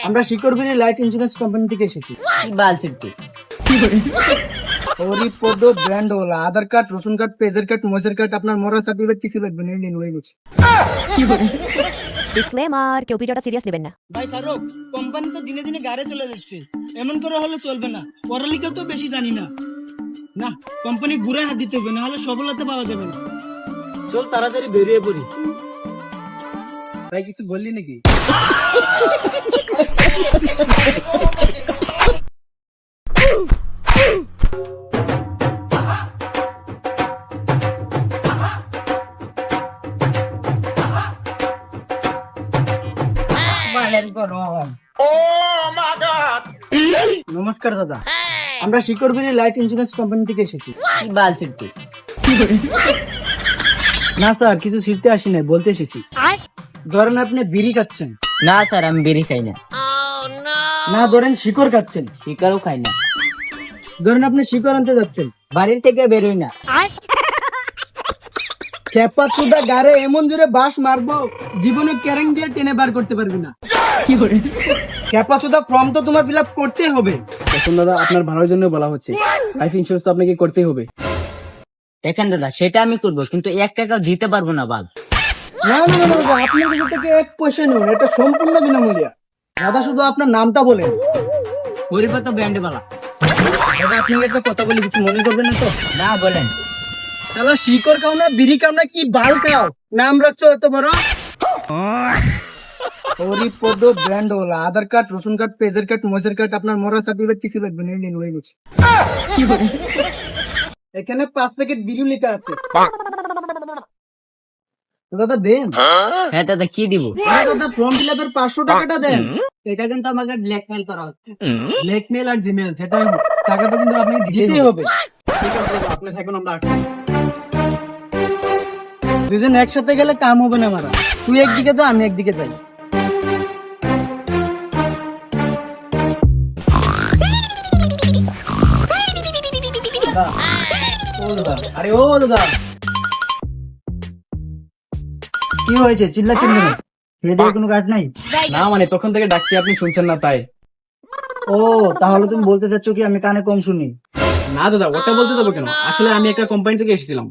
আমরা শিকরবিরি life insurance company থেকে এসেছি। কি বলছিস তুই? হরিপদ ব্র্যান্ড ওলা আধার কার্ড, রেশন কার্ড, পেজের কার্ড, মজের কার্ড, আপনার মরা সার্টিফিকেট কিছু লাগবে না, নিন হয়ে গেছে। ডিসক্লেমার, কেউ ভিডিওটা সিরিয়াস নেবেন না। ভাই ফারুক, কোম্পানি তো দিনে দিনে গাড়ে চলে যাচ্ছে, এমন করে হলে চলবে না। পড়ালেখা তো বেশি জানি না, না কোম্পানি ঘুরে হাত দিতে হবে, না হলে সফলতা পাওয়া যাবে না। চল তাড়াতাড়ি বেরিয়ে পড়ি। ভাই কিছু বললি নাকি? নমস্কার দাদা, আমরা শিকরবিরি লাইফ ইন্স্যুরেন্স কোম্পানি থেকে এসেছি। কি বলছিস তুই? না স্যার, কিছু ছিঁড়তে আসি নাই, বলতে এসেছি। ধরেন আপনি বিড়ি খাচ্ছেন। না স্যার, আমি বিড়ি খাই না। না ধরেন শিকড় খাচ্ছেন। শিকারও খাই না। ধরেন আপনি শিকড় আনতে যাচ্ছেন। বাড়ির থেকে বেরোই না। খেপা চুদা গাড়ে এমন জোরে বাস মারবো, জীবনে ক্যারেং দিয়ে টেনে বার করতে পারবি না। খেপা চুদা ফর্ম তো তোমার ফিল আপ করতেই হবে। এখন দাদা আপনার ভালোর জন্য বলা হচ্ছে, লাইফ ইন্স্যুরেন্স তো আপনাকে করতেই হবে। দেখেন দাদা, সেটা আমি করবো, কিন্তু 1 টাকাও দিতে পারবো না বাল। না না না দাদা, আপনার কাছে থেকে 1 পয়সা নেই, এটা সম্পূর্ণ বিনামূল্যে। দাদা শুধু আপনার নামটা বলেন। হরিপদ ব্র্যান্ড বালা। দাদা আপনাকে একটা কথা বলি, কিছু মনে করবেন না তো? না, বলেন। তাহলে শিকড় খাও না, বিড়ি খাও না, কি বাল খাও, নাম রাখছো এত বড়? হরিপদ ব্র্যান্ড ওলা আধার কার্ড, রেশন কার্ড, পেজের কার্ড, মজের কার্ড, আপনার মরা সার্টিফিকেট কিছু লাগবে না, নিন হয়ে গেছে। এখানে 5 প্যাকেট বিড়ি লেখা আছে। তো দাদা দেন। হ্যাঁ দাদা, কি দিব? দাদা ফর্ম ফিল আপের 500 টাকাটা দেন। এটা কিন্তু আমাকে ব্ল্যাকমেল করা হচ্ছে। ব্ল্যাকমেল আর জিমেল যেটা টাকাটা কিন্তু আপনি দিতেই হবে। ঠিক আছে দাদা, আপনি থাকুন, আমরা আসছি। দুজন একসাথে গেলে কাম হবে না মারা। তুই একদিকে যা, আমি একদিকে যাই। দাদা, ও দাদা, আরে ও দাদা, কি হয়েছে? চিল্লাচ্ছেন কেন? খেয়ে দিয়ে কোনো কাজ নাই? না মানে তখন থেকে ডাকছি, আপনি শুনছেন না তাই। ও, তাহলে তুমি বলতে চাচ্ছ কি আমি কানে কম শুনি? না দাদা, ওটা বলতে দেবো কেন, আসলে আমি একটা কোম্পানি থেকে এসেছিলাম।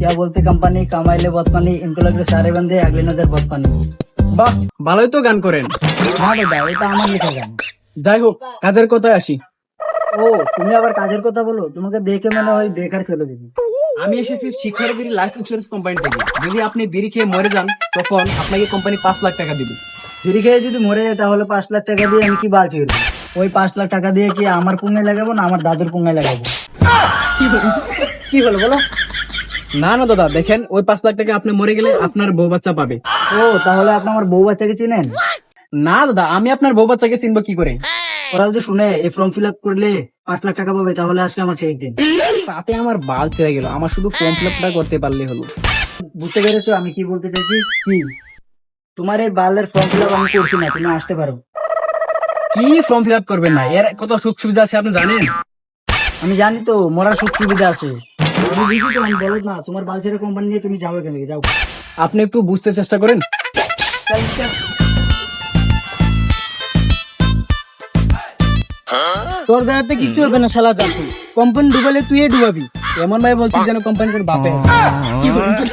क्या बोलते कंपनी कमाइले बहुत पानी, इनको लग रहे सारे बंदे अगले नजर बहुत पानी। বাহ, ভালোই তো গান করেন। না দাদা, এটা আমার লেখা গান। যাই হোক, কাজের কথায় আসি। ও, তুমি আবার কাজের কথা বলো? তোমাকে দেখে মনে হয় বেকার চলে যাবে। আমি এসেছি শিখরবিরি লাইফ ইন্স্যুরেন্স কোম্পানি থেকে। যদি আপনি বিড়ি খেয়ে মরে যান, তখন আপনাকে কোম্পানি 5 লাখ টাকা দিবে। বিড়ি খেয়ে যদি মরে যায় তাহলে 5 লাখ টাকা দিয়ে আমি কি বাল ছিড়বো? ওই 5 লাখ টাকা দিয়ে কি আমার পুঙ্গায় লাগাবো না আমার দাদুর পুঙ্গায় লাগাবো? কি বলো বলো? না না দাদা, দেখেন ওই 5 লাখ টাকা আপনি মরে গেলে আপনার বউ বাচ্চা পাবে। ও, তাহলে আপনি আমার বউ বাচ্চাকে চিনেন? না দাদা, আমি আপনার বউ বাচ্চাকে চিনবো কি করে? ওরা যদি শুনে এই ফর্ম ফিল আপ করলে 5 লাখ টাকা পাবে, তাহলে আজকে আমার সেই দিন। তাতে আমার বাল ছেড়ে গেল, আমার শুধু ফর্ম ফিল আপটা করতে পারলে হলো। বুঝতে পেরেছো আমি কি বলতে চাইছি? কি, তোমার এই বালের ফর্ম ফিল আপ আমি করছি না, তুমি আসতে পারো। কি ফর্ম ফিল আপ করবেন না? এর কত সুখ সুবিধা আছে আপনি জানেন? আমি জানি তো, মরার সুখ সুবিধা আছে। আমি বুঝি তো, আমি বলো না, তোমার বালছেড়ে কোম্পানি নিয়ে তুমি যাও এখান থেকে, যাও। আপনি একটু বুঝতে চেষ্টা করেন। তোর দাঁড়াতে কিচ্ছু হবে না শালা, যা তুই কোম্পানি ডুবালে তুই ডুবাবি, এমন ভাই বলছিস যেন কোম্পানির বাপে। কি বলছিস?